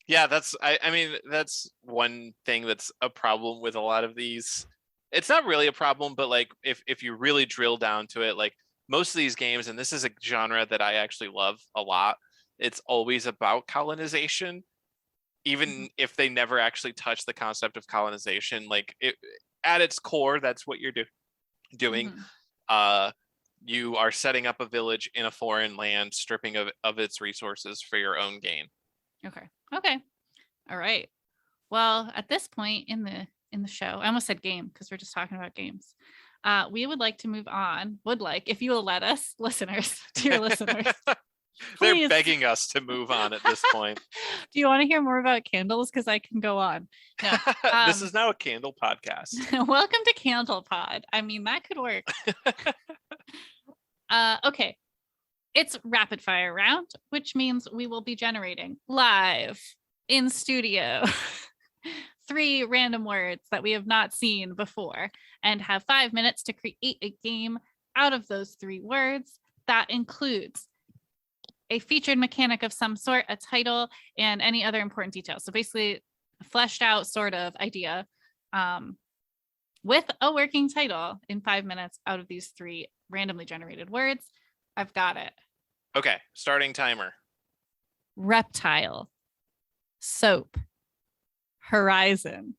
Yeah, I mean, that's one thing that's a problem with a lot of these. It's not really a problem, but like if you really drill down to it, like most of these games, and this is a genre that I actually love a lot, it's always about colonization, even if they never actually touch the concept of colonization. Like at its core, that's what you're doing. Mhm. You are setting up a village in a foreign land, stripping of its resources for your own gain. Okay. All right. Well, at this point in the show, I almost said game because we're just talking about games. We would like to move on. Would like, if you will let us, listeners, dear listeners, They're Please. begging us to move on at this point. Do you want to hear more about candles? Because I can go on. No. This is now a candle podcast. Welcome to Candle Pod. I mean, that could work. Okay. It's rapid fire round, which means we will be generating live in studio 3 random words that we have not seen before and have 5 minutes to create a game out of those 3 words. That includes a featured mechanic of some sort, a title, and any other important details. So basically a fleshed out sort of idea with a working title in 5 minutes out of these 3 randomly generated words. I've got it. Okay, starting timer. Reptile, soap, horizon.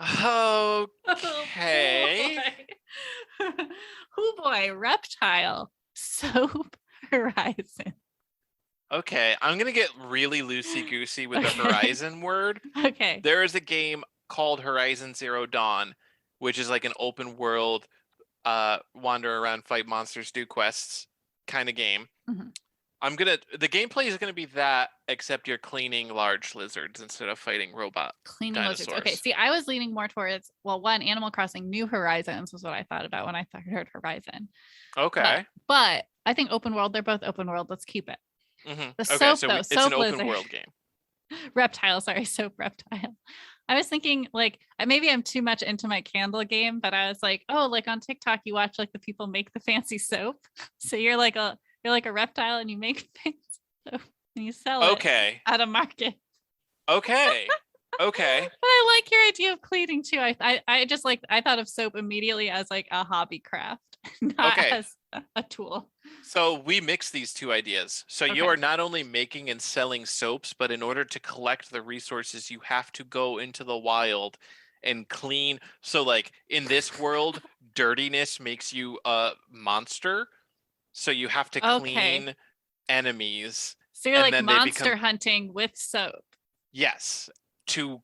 Okay. Oh boy, reptile, soap, horizon. Okay, I'm gonna get really loosey-goosey with the horizon word. Okay. There is a game called Horizon Zero Dawn, which is like an open world, wander around, fight monsters, do quests kind of game. Mhm. The gameplay is gonna be that, except you're cleaning large lizards instead of fighting robot Cleaning dinosaurs. lizards. Okay, see, I was leaning more towards, well, one, Animal Crossing New Horizons was what I thought about when I heard Horizon. Okay. But I think open world, they're both open world. Let's keep it. Mm-hmm. The Okay, soap, so though, it's soap an open lizard. world game. Reptile, sorry, soap reptile. I was thinking like maybe I'm too much into my candle game, but I was like, oh, like on TikTok you watch like the people make the fancy soap. So you're like a reptile and you make fancy soap and you sell it at a market. Okay. Okay. But I like your idea of cleaning too. I just like, I thought of soap immediately as like a hobby craft, not as a tool. So we mix these 2 ideas. So you Okay. are not only making and selling soaps, but in order to collect the resources, you have to go into the wild and clean. So like in this world, dirtiness makes you a monster. So you have to clean enemies. So you're and like then they monster become, hunting with soap. yes, to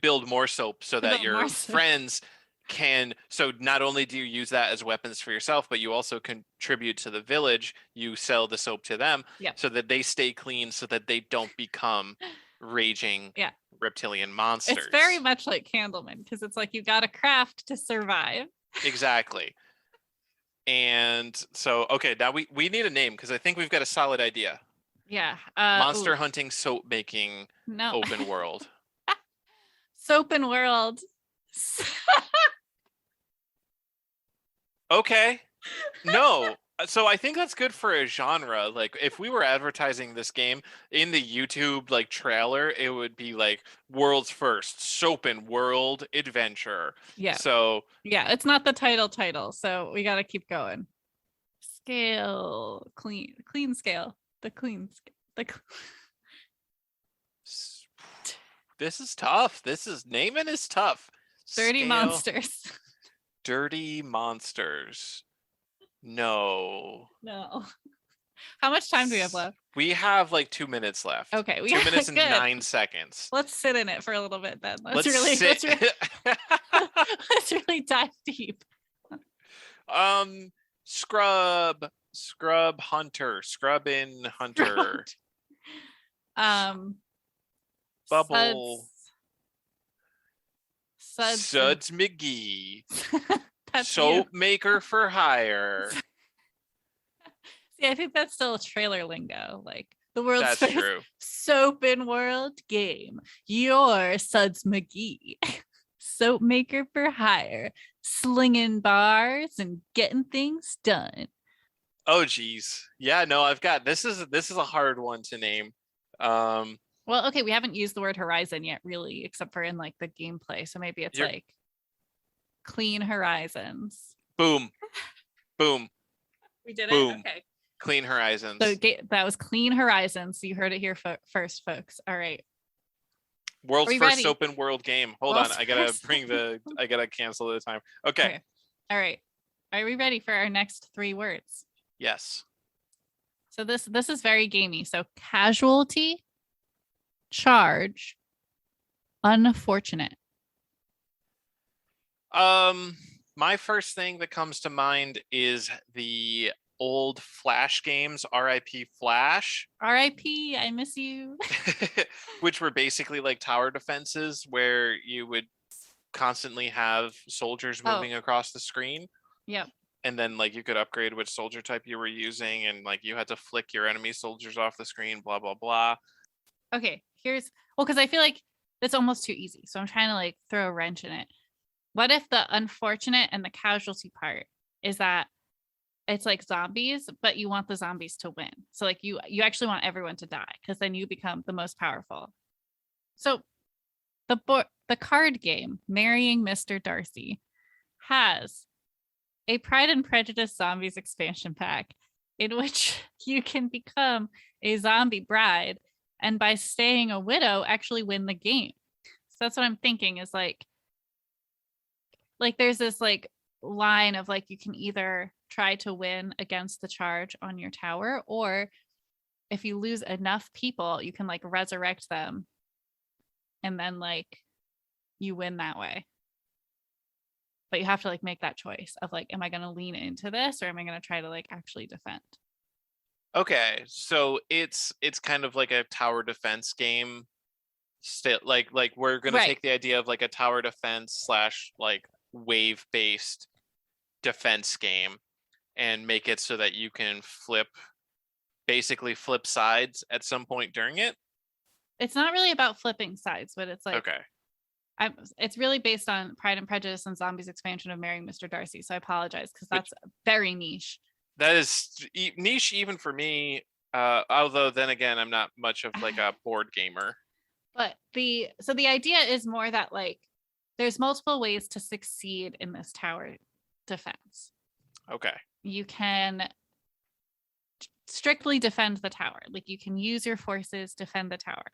build more soap so that your friends can. So not only do you use that as weapons for yourself, but you also contribute to the village. You sell the soap to them so that they stay clean, so that they don't become raging reptilian monsters. It's very much like Candleman, because it's like you got to craft to survive. Exactly. And so, okay, now we need a name, because I think we've got a solid idea. Yeah. Monster hunting, soap making, open world. Soapen-world. Okay. No. So I think that's good for a genre. Like if we were advertising this game in the YouTube like trailer, it would be like world's first soapen-world adventure. Yeah. So yeah, it's not the title. So we got to keep going. Scale, clean scale. The clean scale. This is tough. Naming is tough. Dirty monsters. Dirty monsters. No. How much time do we have left? We have like 2 minutes left. Okay. 2 minutes and 9 seconds. Let's sit in it for a little bit then. Let's really dive deep. Scrub hunter. Scrubbin' hunter. Bubble. Suds McGee. Soap maker for hire. See, I think that's still a trailer lingo. Like the world's first soapen-world game. You're Suds McGee. Soap maker for hire. Slinging bars and getting things done. Oh geez. Yeah, no, I've got this is a hard one to name. Well, okay, we haven't used the word horizon yet, really, except for in like the gameplay. So maybe it's like clean horizons. Boom. Boom. We did Boom. it. Okay. Clean horizons. So that was clean horizons. So you heard it here first, folks. All right. World's first open world game. Hold on. I gotta cancel the time. Okay. All right. Are we ready for our next 3 words? Yes. So this is very gamey. So casualty, charge, unfortunate. My first thing that comes to mind is the old Flash games, RIP Flash, R.I.P. I miss you. which were basically like tower defenses where you would constantly have soldiers moving across the screen. Yep. And then like you could upgrade which soldier type you were using, and like you had to flick your enemy soldiers off the screen, blah blah blah. Okay, because I feel like that's almost too easy. So I'm trying to like throw a wrench in it. What if the unfortunate and the casualty part is that it's like zombies, but you want the zombies to win. So like you actually want everyone to die because then you become the most powerful. So the card game Marrying Mr. Darcy has a Pride and Prejudice Zombies expansion pack in which you can become a zombie bride and by staying a widow actually win the game. So that's what I'm thinking is like there's this like line of like you can either try to win against the charge on your tower, or if you lose enough people you can like resurrect them and then like you win that way. But you have to like make that choice of like, am I going to lean into this or am I going to try to like actually defend? Okay, so it's kind of like a tower defense game. Still, like we're gonna take the idea of like a tower defense / like wave based defense game and make it so that you can basically flip sides at some point during it. It's not really about flipping sides, but it's like okay. It's really based on Pride and Prejudice and Zombies expansion of Marrying Mr. Darcy. So I apologize because that's very niche. That is niche even for me. Although then again, I'm not much of like a board gamer. But the idea is more that like there's multiple ways to succeed in this tower defense. Okay. You can strictly defend the tower. Like you can use your forces, defend the tower.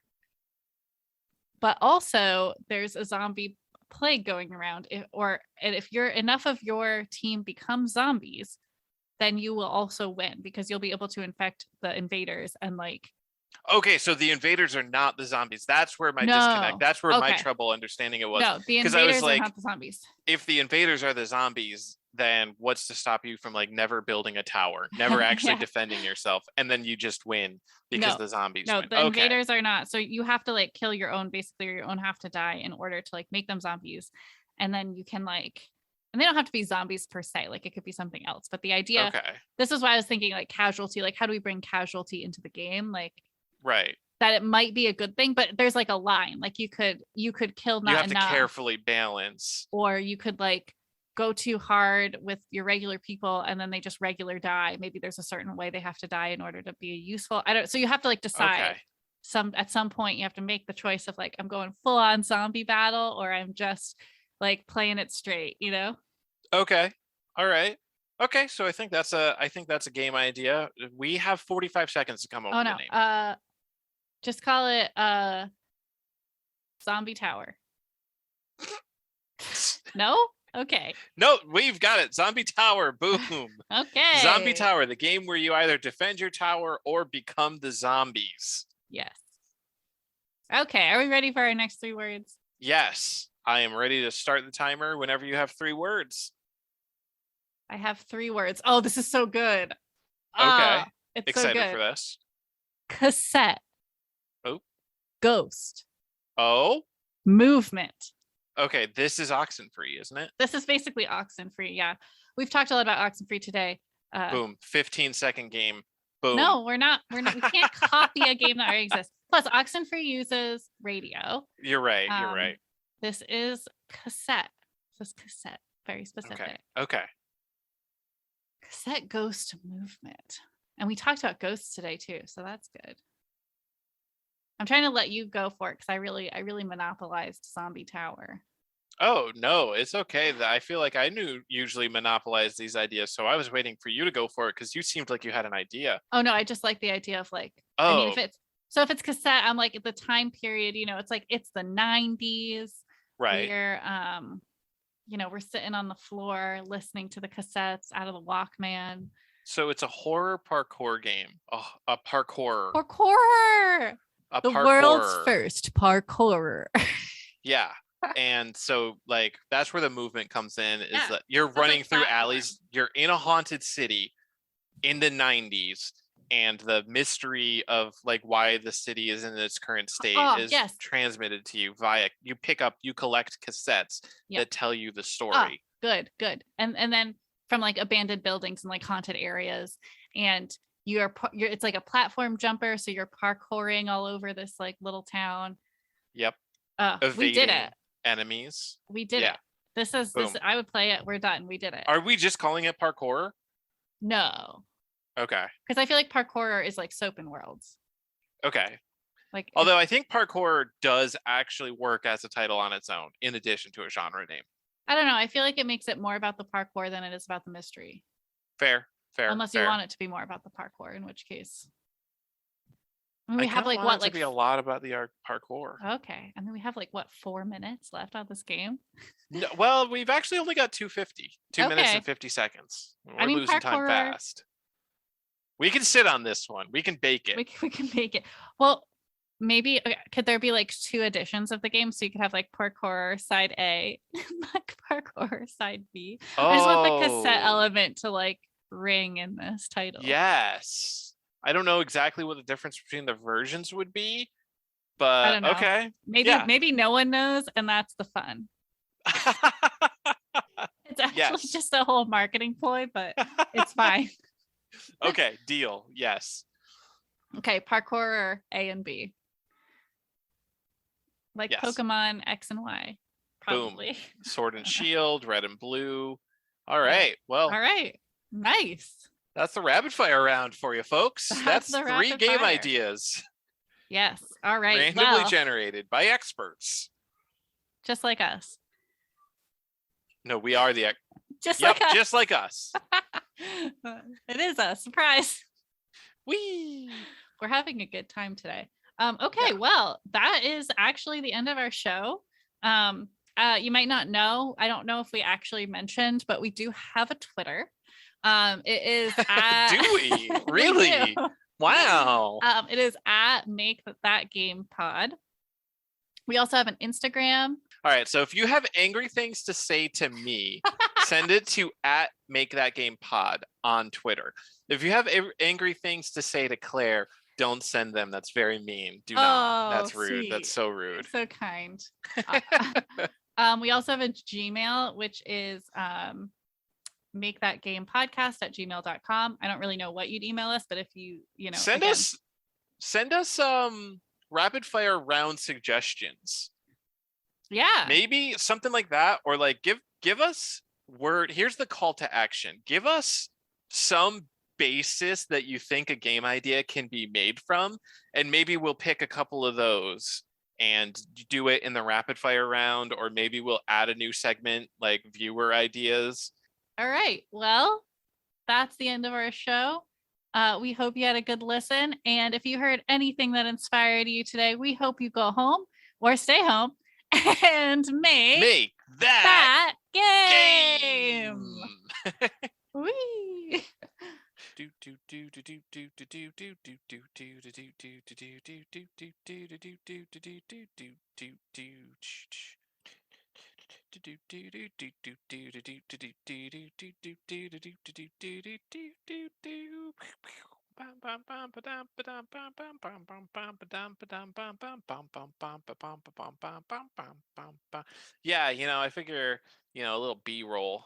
But also there's a zombie plague going around. If enough of your team becomes zombies, then you will also win because you'll be able to infect the invaders and like. Okay, so the invaders are not the zombies. That's where my disconnect. That's where my trouble understanding it was. No, the invaders are not the zombies. If the invaders are the zombies, then what's to stop you from like never building a tower, never actually defending yourself, and then you just win because the zombies win? The invaders are not. So you have to like kill your own, basically your own have to die in order to like make them zombies. And then you can like, and they don't have to be zombies per se, like it could be something else. But the idea, this is why I was thinking like casualty, like how do we bring casualty into the game? Like, right. That it might be a good thing, but there's like a line, like you could kill not enough. You have to carefully balance. Or you could like go too hard with your regular people and then they just regular die. Maybe there's a certain way they have to die in order to be useful. So you have to like decide at some point you have to make the choice of like, I'm going full on zombie battle or I'm just like playing it straight, you know? Okay. All right. Okay. So I think that's a game idea. We have 45 seconds to come up with a name. Just call it Zombie Tower. No? Okay. No, we've got it. Zombie Tower. Boom. Okay. Zombie Tower, the game where you either defend your tower or become the zombies. Yes. Okay. Are we ready for our next 3 words? Yes. I am ready to start the timer whenever you have 3 words. I have 3 words. Oh, this is so good. Okay. It's excited so good. for this. Cassette. Oh. Ghost. Oh. Movement. Okay, this is Oxenfree, isn't it? This is basically Oxenfree, yeah. We've talked a lot about Oxenfree today. Boom, 15-second game. Boom. No, we're not. We can't copy a game that already exists. Plus, Oxenfree uses radio. You're right. You're right. This is cassette. This is cassette. Very specific. Okay. Cassette ghost movement. And we talked about ghosts today too, so that's good. I'm trying to let you go for it because I really monopolized Zombie Tower. Oh no, it's okay. I feel like I usually monopolize these ideas, so I was waiting for you to go for it because you seemed like you had an idea. Oh no, I just like the idea of like. I mean, if it's cassette, I'm like at the time period. You know, it's like it's the 90s. Right. Where we're sitting on the floor listening to the cassettes out of the Walkman. So it's a horror parkour game. Oh, a parkour. Parkour. The world's first parkour. Yeah. And so like that's where the movement comes in is that you're running through alleys, you're in a haunted city, in the 90s, and the mystery of like why the city is in its current state is transmitted to you via you collect cassettes that tell you the story. Good. And then from like abandoned buildings and like haunted areas, and you're it's like a platform jumper, so you're parkouring all over this like little town. Yep. We did it. Enemies. We did it. This I would play it. We're done. We did it. Are we just calling it parkour? No. Okay. Because I feel like Parkour-ror is like soapen-worlds. Okay. Like, although I think parkour does actually work as a title on its own, in addition to a genre name. I don't know. I feel like it makes it more about the parkour than it is about the mystery. Fair. Unless you want it to be more about the parkour, in which case. I mean, we have like what, like, to be a lot about the parkour. Okay, and then we have like what 4 minutes left on this game. No, well, we've actually only got 2:50, 2 minutes and 50 seconds. We're losing time fast. We can sit on this one. We can bake it. We can bake it. Well, maybe could there be like 2 editions of the game, so you could have like parkour side A, like parkour side B. I just want the cassette element to like ring in this title. Yes. I don't know exactly what the difference between the versions would be, but I don't know. Okay. Maybe no one knows, and that's the fun. It's actually just a whole marketing ploy, but it's fine. Okay, deal. Yes. Okay, Parkour-ror A and B. Like Pokemon X and Y. Probably. Boom. Sword and Shield, Red and Blue. All right. Well. All right. Nice. That's the rapid fire round for you, folks. That's 3 game ideas. Yes. All right. Randomly generated by experts. Just like us. No, we are the just like us. Just like us. It is a surprise. Whee! We're having a good time today. Okay, well, that is actually the end of our show. You might not know. I don't know if we actually mentioned, but we do have a Twitter. It is at do we? Really? We do. Wow. It is at Make That Game Pod. We also have an Instagram. All right, so if you have angry things to say to me, send it to at Make That Game Pod on Twitter. If you have angry things to say to Claire, don't send them. That's very mean. Do not. That's rude. Sweet. That's so rude. So kind. We also have a Gmail, which is makethatgamepodcast@gmail.com. I don't really know what you'd email us, but if you send us rapid fire round suggestions. Yeah. Maybe something like that, or like give us word. Here's the call to action. Give us some basis that you think a game idea can be made from, and maybe we'll pick a couple of those and do it in the rapid fire round, or maybe we'll add a new segment like viewer ideas. All right. Well, that's the end of our show. We hope you had a good listen. And if you heard anything that inspired you today, we hope you go home or stay home and make that game. Wee. Yeah, I figure, a little B-roll